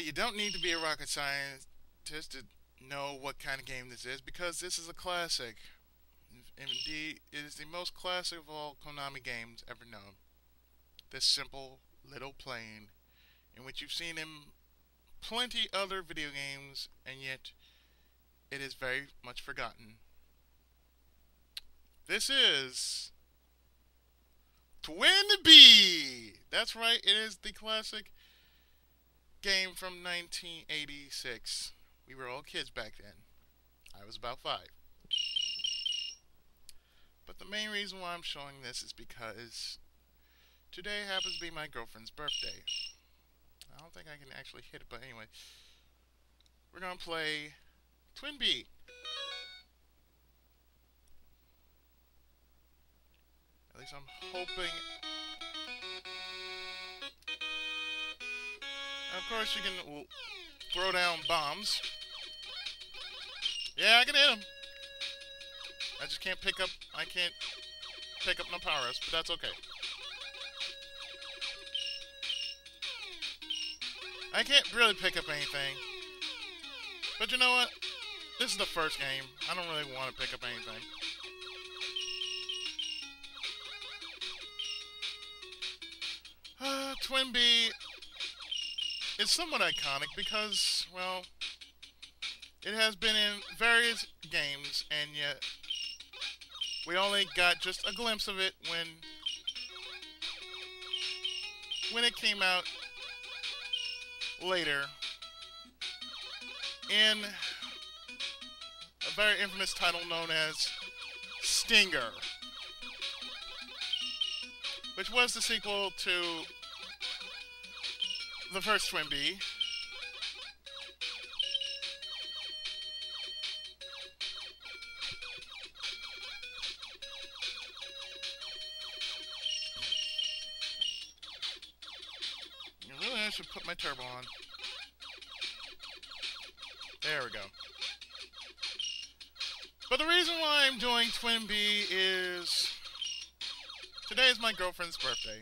you don't need to be a rocket scientist to know what kind of game this is because this is a classic. Indeed, it is the most classic of all Konami games ever known. This simple little plane, in which you've seen in plenty other video games, and yet it is very much forgotten. This is Twinbee! That's right, it is the classic game from 1986. We were all kids back then. I was about 5. But the main reason why I'm showing this is because today happens to be my girlfriend's birthday. I don't think I can actually hit it, but anyway. We're gonna play Twinbee. At least I'm hoping. And of course, you can throw down bombs. Yeah, I can hit them. I just can't pick up. I can't pick up no power-ups, but that's okay. I can't really pick up anything. But you know what? This is the first game. I don't really want to pick up anything. Twinbee is somewhat iconic because, well, it has been in various games, and yet we only got just a glimpse of it when it came out later in a very infamous title known as Stinger, which was the sequel to the first Twinbee. Really, I should put my turbo on. There we go. But the reason why I'm doing Twinbee is today is my girlfriend's birthday.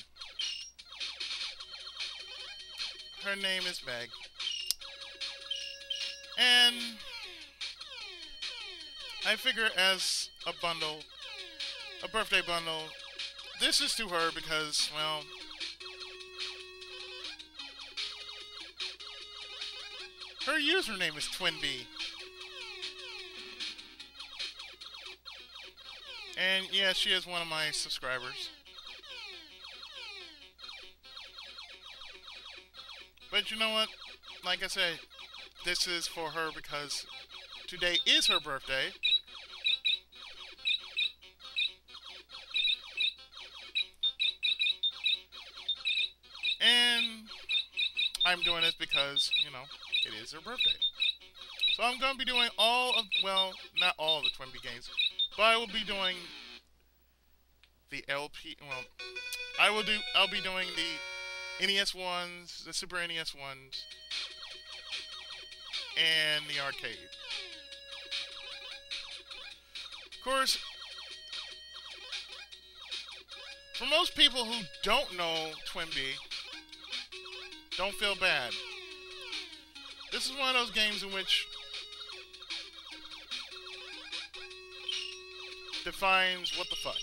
Her name is Meg. And I figure as a bundle, a birthday bundle, this is to her because, well, her username is Twinbee. And yeah, she is one of my subscribers. But you know what? Like I said, this is for her because today is her birthday. And I'm doing this because, you know, it is her birthday. So I'm going to be doing all of, well, not all of the Twinbee games, but I will be doing the LP, well, I'll be doing the NES ones, the Super NES ones, and the arcade. Of course, for most people who don't know Twinbee, don't feel bad. This is one of those games in which defines what the fuck.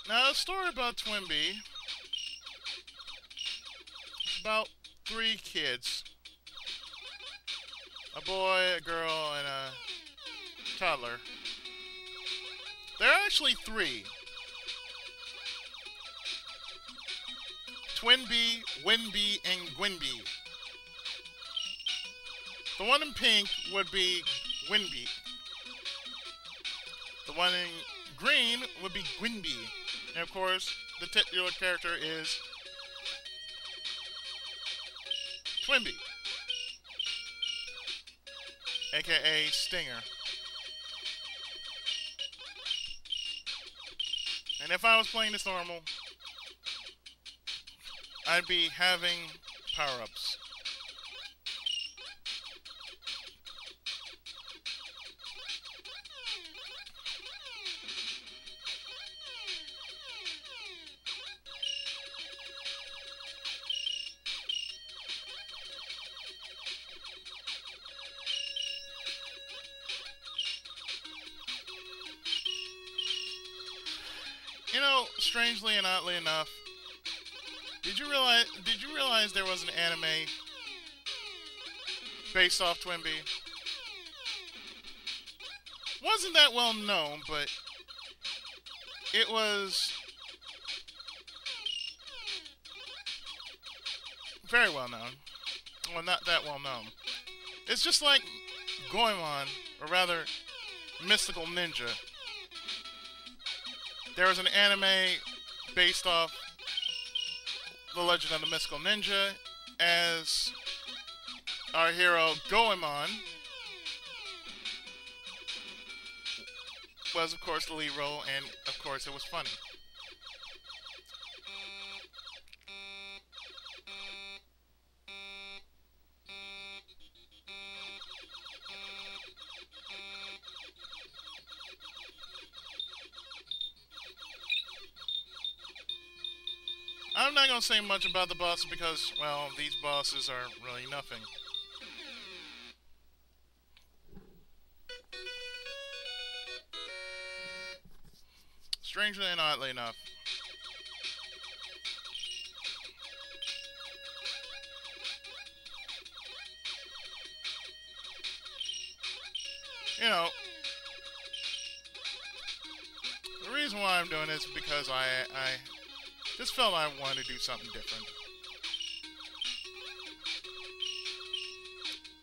Now, the story about Twinbee is about 3 kids. A boy, a girl, and a toddler. There are actually 3. Twinbee, Winbee, and Gwynbee. The one in pink would be Winbee. The one in green would be Gwynbee. And of course, the titular character is Twinbee, aka Stinger. And if I was playing this normal, I'd be having power-ups. You know, strangely and oddly enough, Did you realize there was an anime based off Twinbee? Wasn't that well known, but it was very well known. Well, not that well known. It's just like Goemon, or rather, Mystical Ninja. There was an anime based off The Legend of the Mystical Ninja, as our hero Goemon was, of course, the lead role, and of course, it was funny. I'm not going to say much about the bosses because, well, these bosses are really nothing. Strangely and oddly enough. You know, the reason why I'm doing this is because I just felt I wanted to do something different.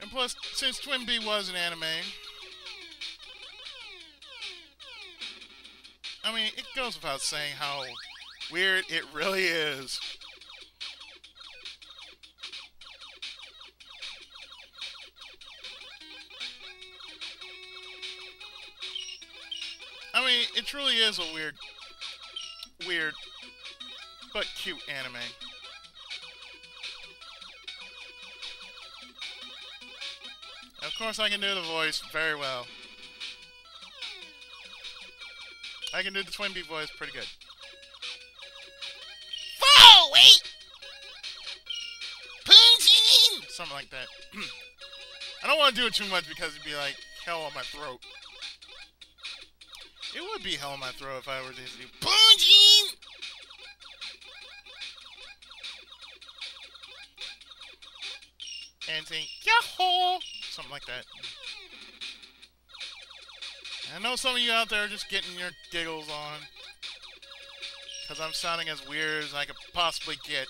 And plus, since Twinbee was an anime, I mean, it goes without saying how weird it really is. I mean, it truly is a weird, but cute anime. Of course, I can do the voice very well. I can do the Twinbee voice pretty good. Oh, wait! Something like that. I don't want to do it too much because it'd be like hell on my throat. It would be hell on my throat if I were to do Punching! And saying, Yahoo! Something like that. I know some of you out there are just getting your giggles on. Because I'm sounding as weird as I could possibly get.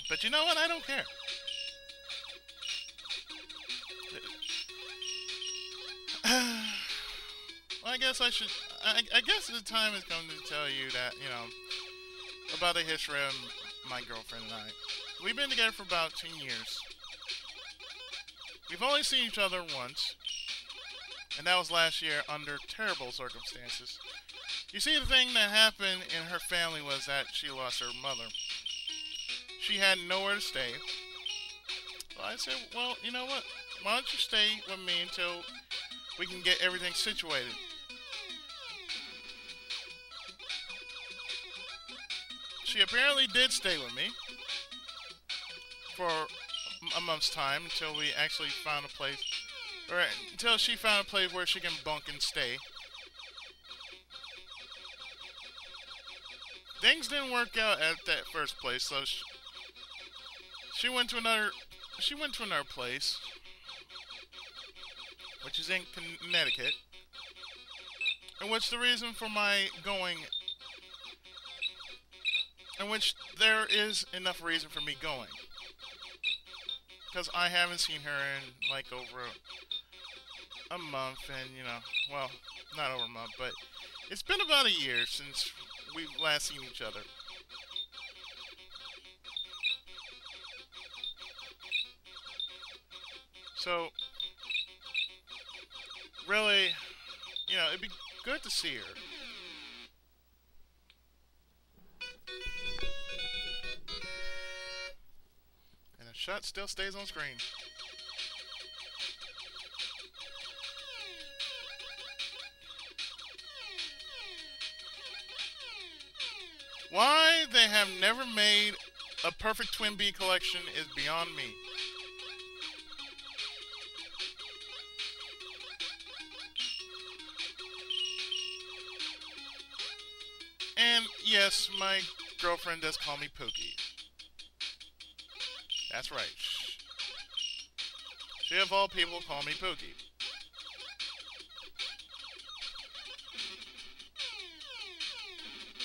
But you know what? I don't care. Well, I guess I should... I guess the time has come to tell you that, you know, about the history of my girlfriend and I. We've been together for about 10 years. We've only seen each other once. And that was last year under terrible circumstances. You see, the thing that happened in her family was that she lost her mother. She had nowhere to stay. So I said, well, you know what? Why don't you stay with me until we can get everything situated? She apparently did stay with me for a month's time until we actually found a place, or until she found a place where she can bunk and stay. Things didn't work out at that first place, so she went to another place, which is in Connecticut, in which the reason for my going, in which there is enough reason for me going, because I haven't seen her in like over a month, and you know, well, not over a month, but it's been about a year since we've last seen each other. So, really, you know, it'd be good to see her. And the shot still stays on screen. Why they have never made a perfect Twinbee collection is beyond me. yes, my girlfriend does call me Pookie. That's right. She of all people call me Pookie.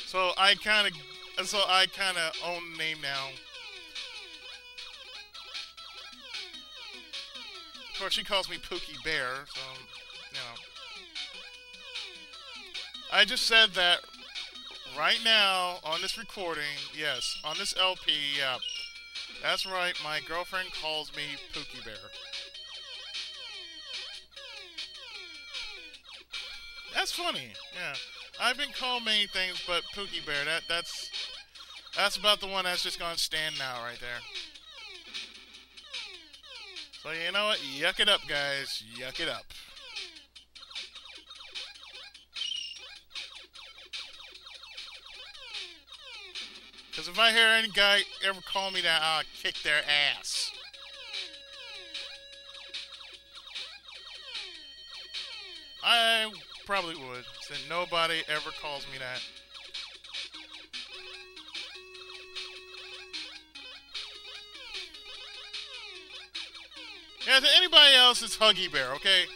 So I kind of own the name now. Of course, she calls me Pookie Bear, so you know. I just said that right now on this recording. Yes, on this LP. Yeah, that's right. My girlfriend calls me Pookie Bear. That's funny. Yeah, I've been called many things, but Pookie Bear. That's about the one that's just gonna stand now, right there. So you know what? Yuck it up, guys. Yuck it up. Because if I hear any guy ever call me that, I'll kick their ass. I probably would, since nobody ever calls me that. Yeah, to anybody else, it's Huggy Bear, okay?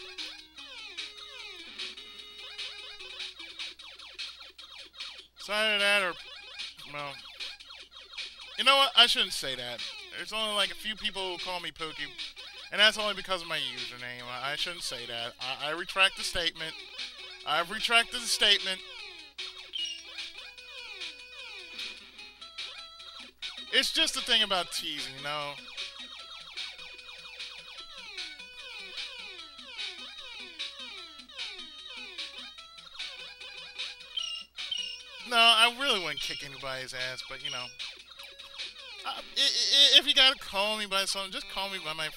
It's either that or, well, you know what? I shouldn't say that. There's only like a few people who call me Pookie, and that's only because of my username. I shouldn't say that. I retract the statement. I've retracted the statement. It's just the thing about teasing, you know? No, I really wouldn't kick anybody's ass, but you know, if you gotta call me by something, just call me by my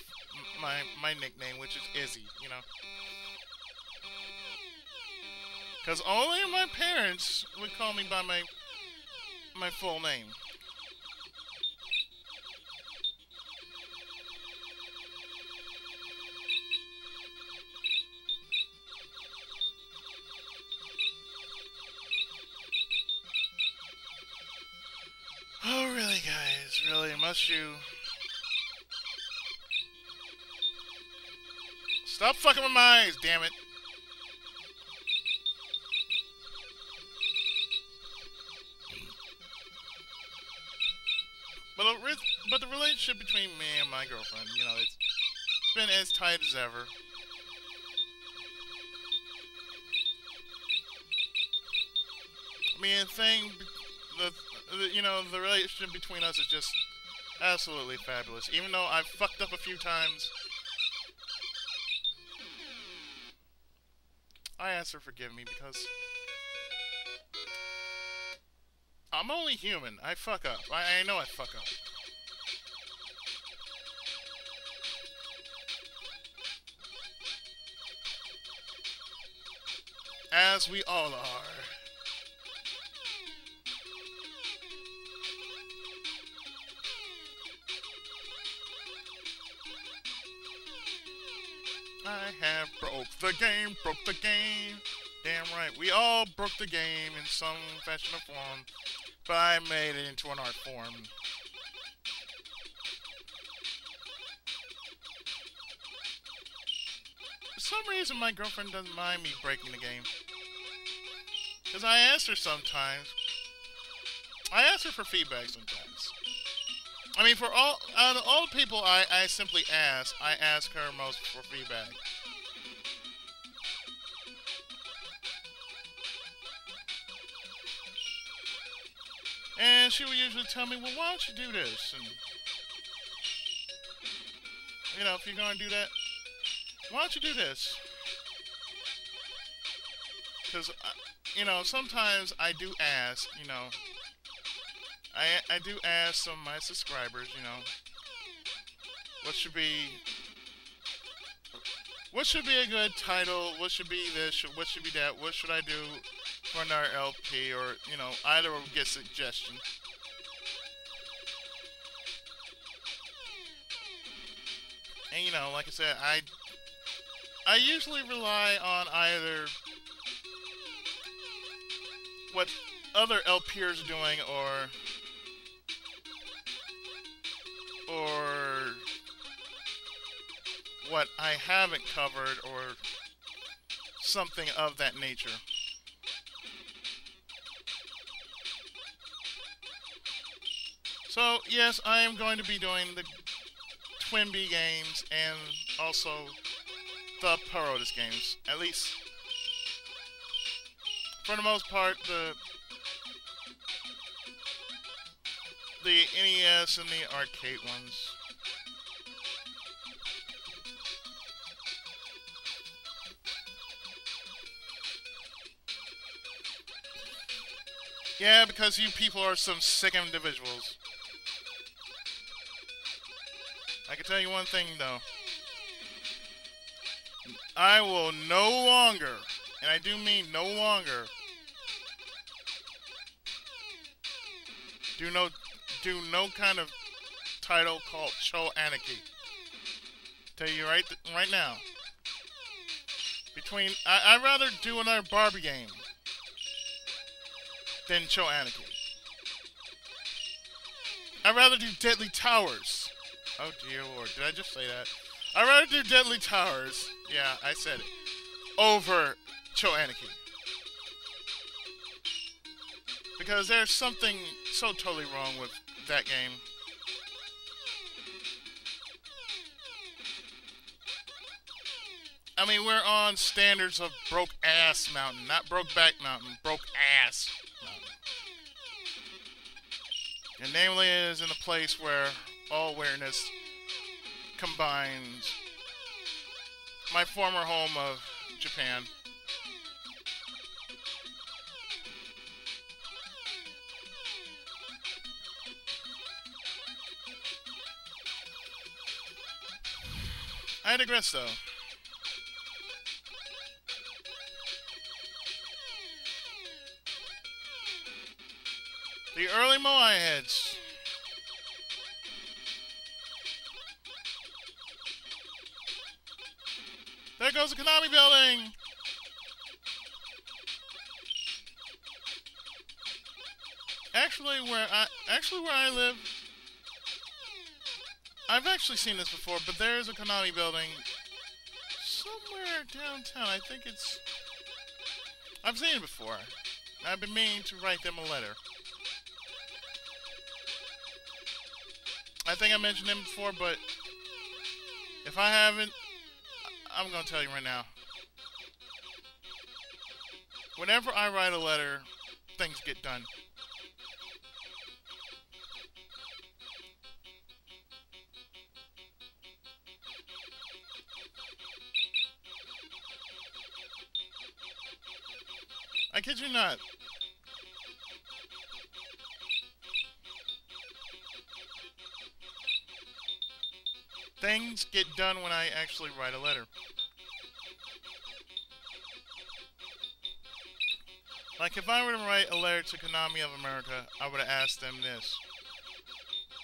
nickname, which is Izzy. You know, because only my parents would call me by my full name. Oh, really, guys? Really? Must you? Stop fucking with my eyes, damn it. But the relationship between me and my girlfriend, you know, it's been as tight as ever. I mean, the relationship between us is just absolutely fabulous. Even though I've fucked up a few times, I asked her to forgive me because I'm only human. I fuck up. I know I fuck up. As we all are. I have broke the game, broke the game. Damn right. We all broke the game in some fashion or form, but I made it into an art form. For some reason, my girlfriend doesn't mind me breaking the game. Because I ask her sometimes. I ask her for feedback sometimes. I mean, for all people I simply ask, I ask her most for feedback. And she would usually tell me, well, why don't you do this? And, you know, if you're going to do that, why don't you do this? Because, you know, sometimes I do ask, you know, I do ask some of my subscribers, you know, what should be a good title, what should be this, what should be that, what should I do for another LP, or, you know, either will get suggestion. And, you know, like I said, I usually rely on either what other LPers are doing, or what I haven't covered, or something of that nature. So, yes, I am going to be doing the Twinbee games and also the Parodus games. At least, for the most part, the NES and the arcade ones. Yeah, because you people are some sick individuals. I can tell you one thing, though. I will no longer, and I do mean no longer, do no kind of title called Cho Anarchy. Tell you right now. I'd rather do another Barbie game than Cho Anarchy. I'd rather do Deadly Towers. Oh dear lord, did I just say that? I'd rather do Deadly Towers, yeah, I said it, over Cho Anarchy. Because there's something so totally wrong with that game. I mean, we're on standards of Broke Ass Mountain, not Broke Back Mountain, Broke Ass Mountain. And namely, it is in a place where all awareness combines my former home of Japan. I digress, though. The early Moai heads. There goes the Konami building! Actually, where I live, I've actually seen this before, but there is a Konami building somewhere downtown. I think it's... I've seen it before. I've been meaning to write them a letter. I think I mentioned them before, but if I haven't, I'm going to tell you right now. Whenever I write a letter, things get done. I kid you not. Things get done when I actually write a letter. Like, if I were to write a letter to Konami of America, I would have asked them this.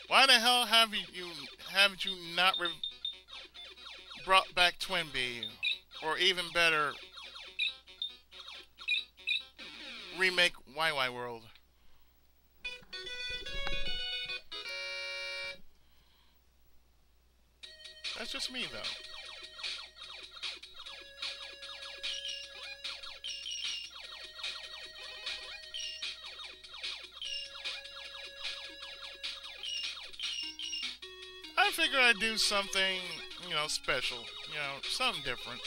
Why the hell haven't you not brought back Twinbee? Or even better, remake YY World? That's just me, though. I figure I'd do something, you know, special. You know, something different.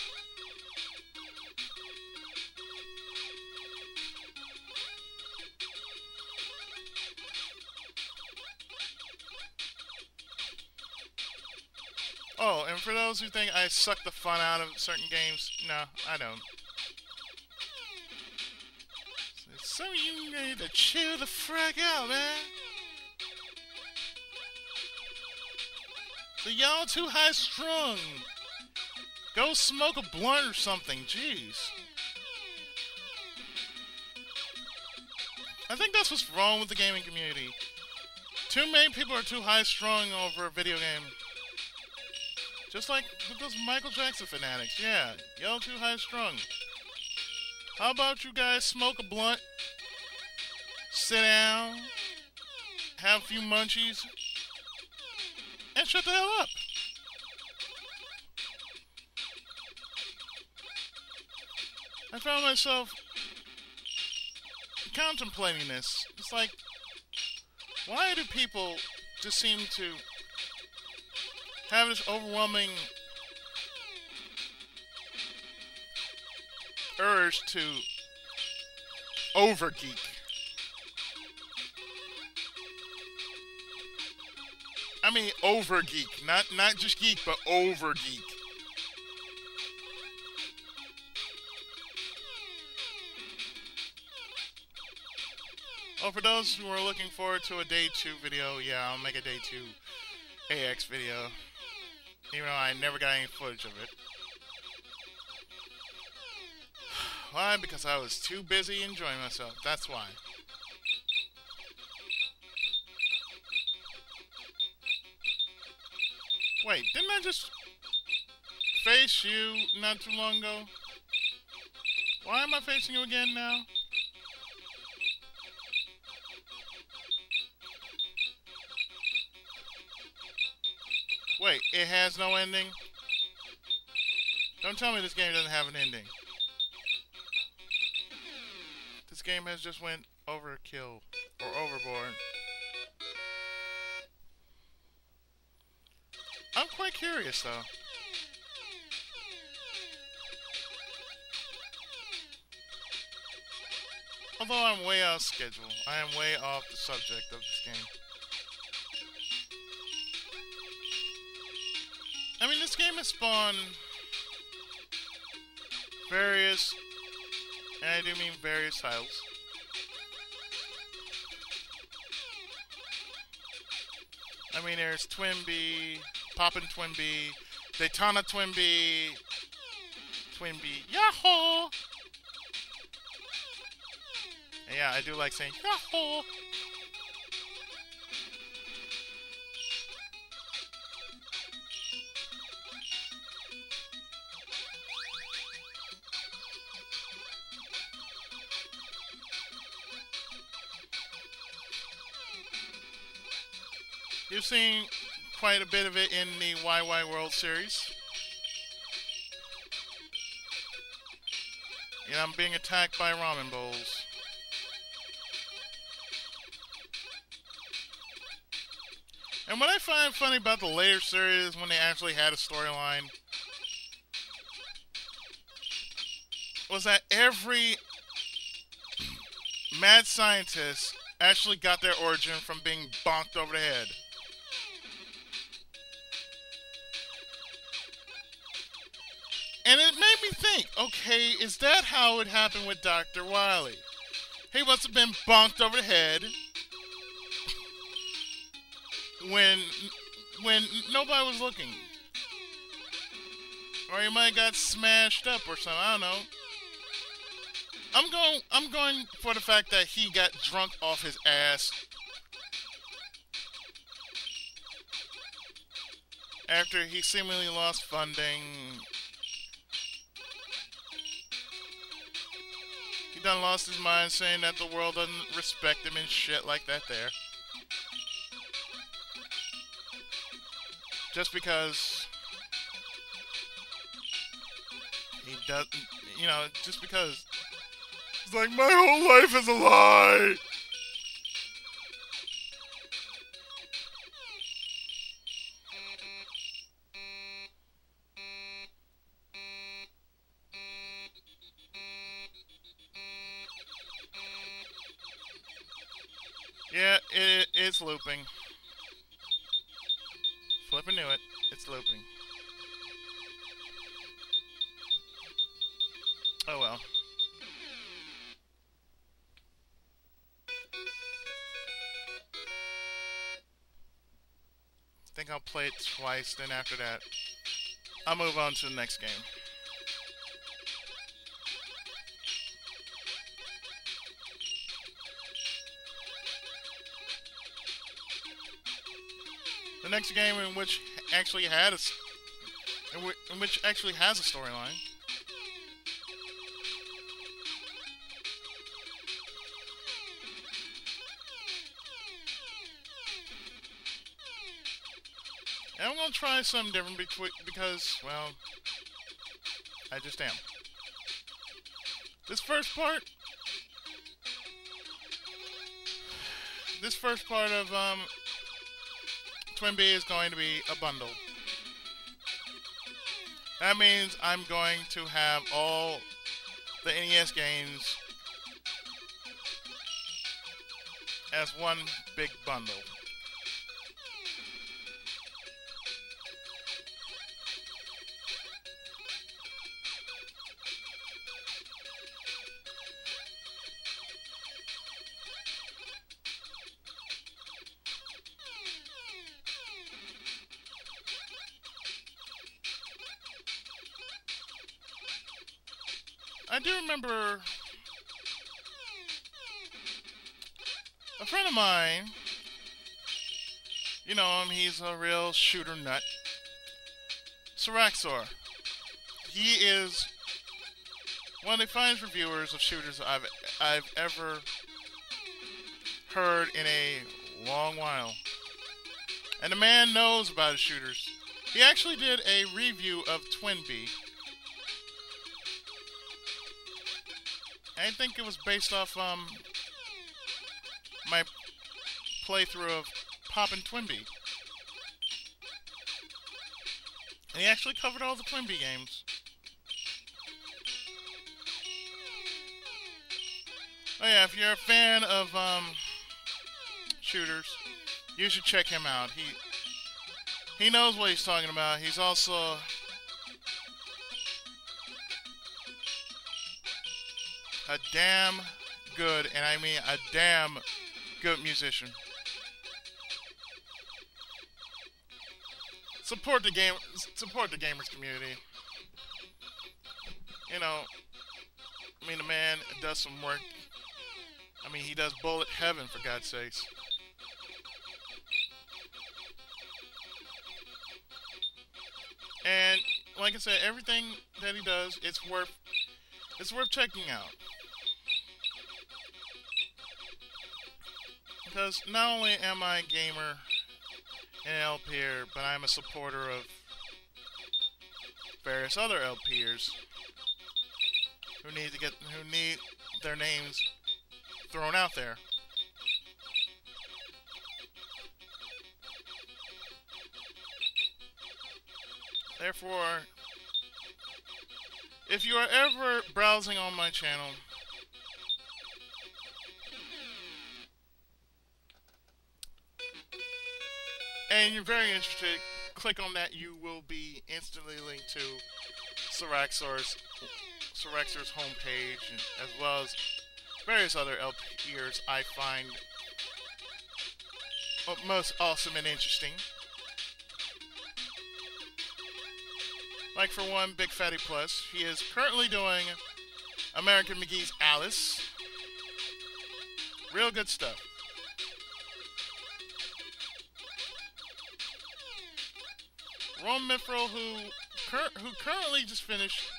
Oh, and for those who think I suck the fun out of certain games, no, I don't. Some of you need to chill the frack out, man. So y'all too high strung. Go smoke a blunt or something, jeez. I think that's what's wrong with the gaming community. Too many people are too high strung over a video game. Just like with those Michael Jackson fanatics. Yeah, y'all too high strung. How about you guys smoke a blunt have a few munchies, and shut the hell up. I found myself contemplating this. It's like, why do people just seem to have this overwhelming urge to over-geek? I mean over-geek, not just geek, but over-geek. Oh, for those who are looking forward to a Day 2 video, yeah, I'll make a Day 2 AX video. Even though I never got any footage of it. Why? Because I was too busy enjoying myself. That's why. Wait, didn't I just face you not too long ago? Why am I facing you again now? Wait, it has no ending? Don't tell me this game doesn't have an ending. This game has just went overkill or overboard. I'm quite curious though. Although I'm way off schedule, I am way off the subject of this game. I mean, this game has spawned various, and I do mean various titles. I mean, there's Twinbee, Poppin' Twinbee, Daytona Twinbee, Yahoo! And yeah, I do like saying Yahoo! You've seen quite a bit of it in the YY World Series. And I'm being attacked by ramen bowls. And what I find funny about the later series when they actually had a storyline was that every mad scientist actually got their origin from being bonked over the head. And it made me think, okay, is that how it happened with Dr. Wily? He must have been bonked over the head when nobody was looking. Or he might have got smashed up or something, I don't know. I'm going for the fact that he got drunk off his ass after he seemingly lost funding. He done lost his mind saying that the world doesn't respect him and shit like that there. Just because he doesn't, you know, just because it's like, my whole life is a lie! Yeah, it's looping. Flippin' knew it. It's looping. Oh well. I think I'll play it twice, then after that, I'll move on to the next game. The next game in which actually had in which actually has a storyline. And I'm gonna try something different because, well, I just am. This first part, of Twinbee is going to be a bundle. That means I'm going to have all the NES games as one big bundle. I do remember a friend of mine, you know him, he's a real shooter nut, Saraxor. He is one of the finest reviewers of shooters I've ever heard in a long while. And the man knows about his shooters. He actually did a review of Twinbee. I think it was based off my playthrough of Poppin' Twinbee. And he actually covered all the Twinbee games. Oh yeah, if you're a fan of shooters, you should check him out. He knows what he's talking about. He's also a damn good, and I mean a damn good musician. Support the gamers community. You know, I mean the man does some work. I mean he does Bullet Heaven, for God's sakes. And like I said, everything that he does, it's worth checking out. Because not only am I a gamer and an LPer, but I'm a supporter of various other LPers who need their names thrown out there. Therefore, if you are ever browsing on my channel and you're very interested, click on that. You will be instantly linked to Saraxor's homepage, as well as various other LPers I find most awesome and interesting. Like for one, Big Fatty Plus, he is currently doing American McGee's Alice. Real good stuff. Ron Mithril, who currently just finished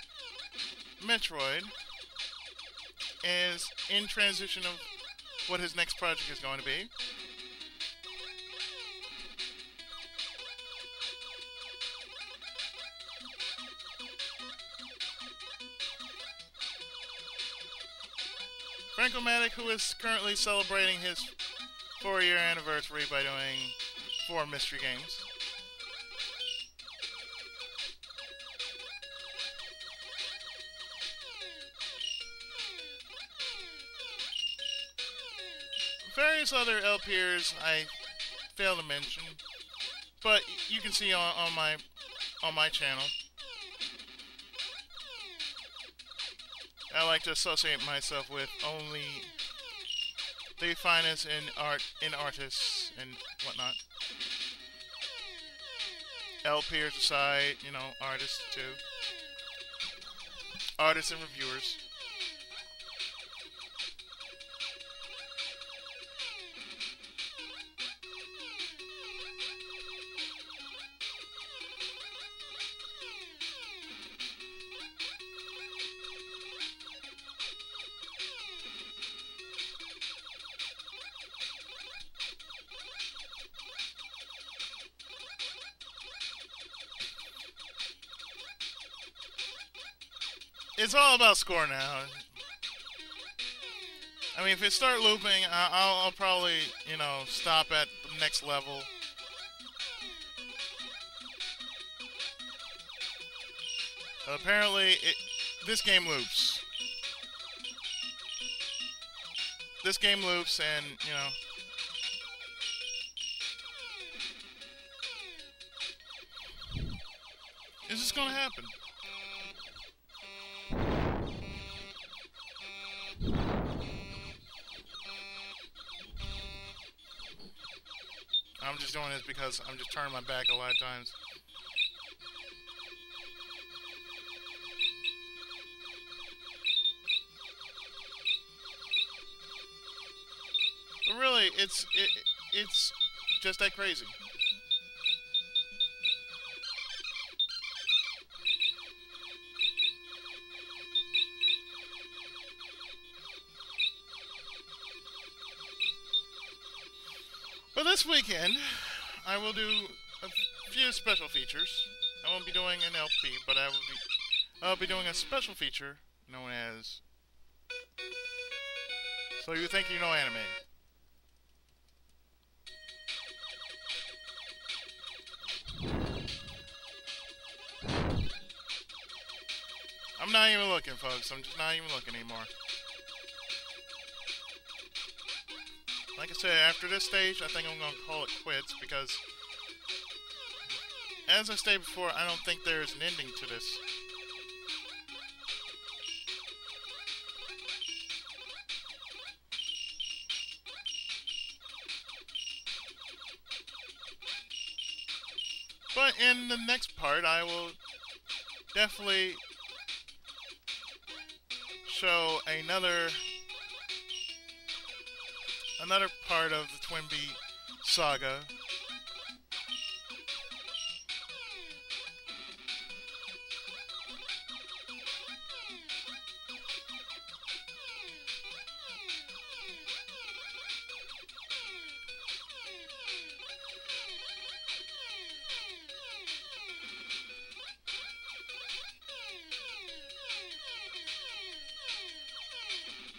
Metroid, is in transition of what his next project is going to be. Franco-Matic, who is currently celebrating his 4-year anniversary by doing 4 mystery games. Various other LPers I fail to mention, but you can see on my channel. I like to associate myself with only the finest in artists and whatnot. LPers aside, you know, artists too. Artists and reviewers. it's all about score now. I mean, if it start looping, I'll probably, you know, stop at the next level. Apparently, this game loops. This game loops, and, you know... Is this gonna happen? I'm just doing this because I'm just turning my back a lot of times. But really, it's just that crazy. But this weekend, I will do a few special features. I won't be doing an LP, but I'll be doing a special feature known as So You Think You Know Anime. I'm not even looking, folks. I'm just not even looking anymore. Like I said, after this stage, I think I'm going to call it quits because, as I stated before, I don't think there's an ending to this. But in the next part, I will definitely show another part of the Twinbee saga.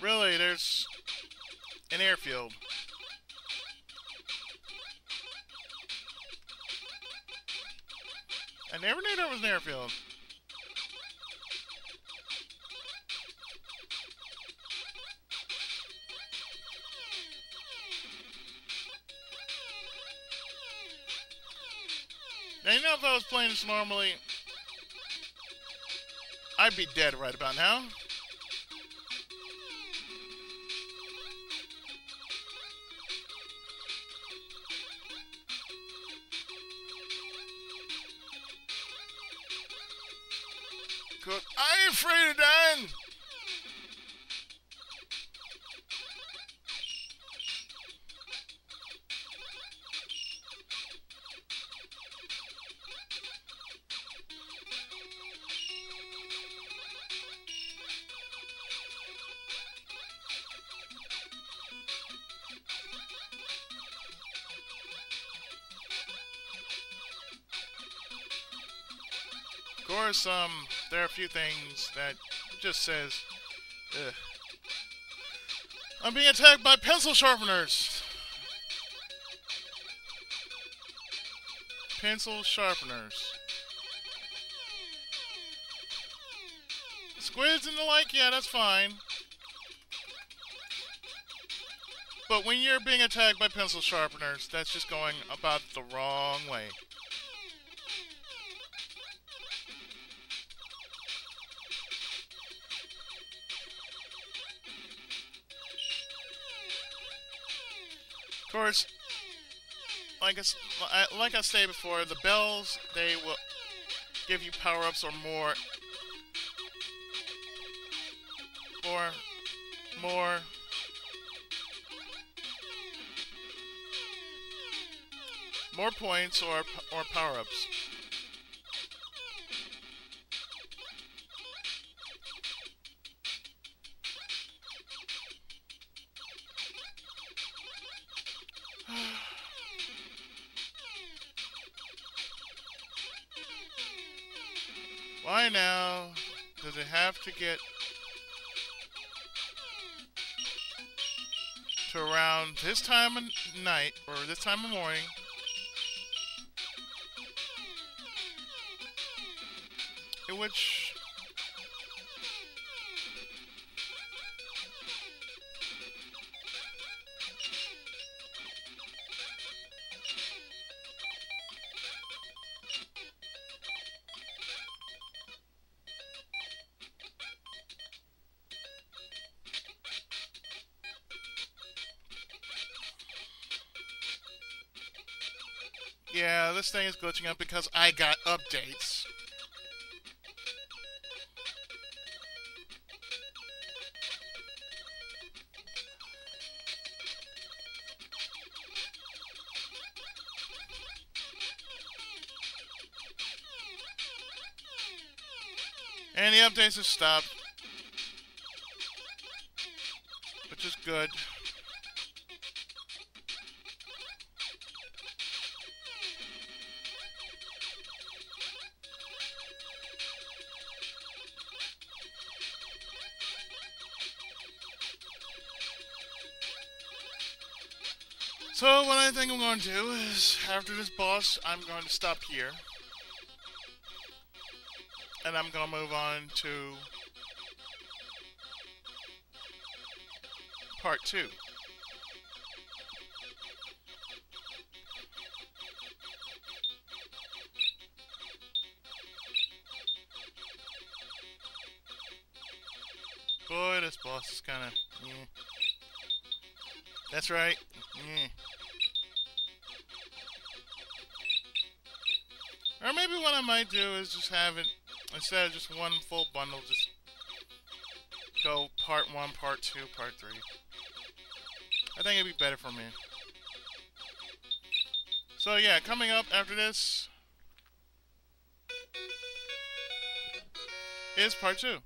Really, there's an airfield. I never knew there was an airfield. Now, you know, if I was playing this normally, I'd be dead right about now. I ain't afraid of dying! Of course, there are a few things that just says, ugh. I'm being attacked by pencil sharpeners! Pencil sharpeners. Squids and the like, yeah, that's fine. But when you're being attacked by pencil sharpeners, that's just going about the wrong way. Of course, like I stated before, the bells, they will give you power-ups or more points or power-ups. Why now? Does it have to get to around this time of night or this time of morning? In which yeah, this thing is glitching up because I got updates. And the updates have stopped, which is good. So what I think I'm going to do is, after this boss, I'm going to stop here. And I'm going to move on to part 2. Boy, this boss is kind of... That's right. Or maybe what I might do is just have it, instead of just one full bundle, just go part 1, part 2, part 3. I think it'd be better for me. So yeah, coming up after this is part 2.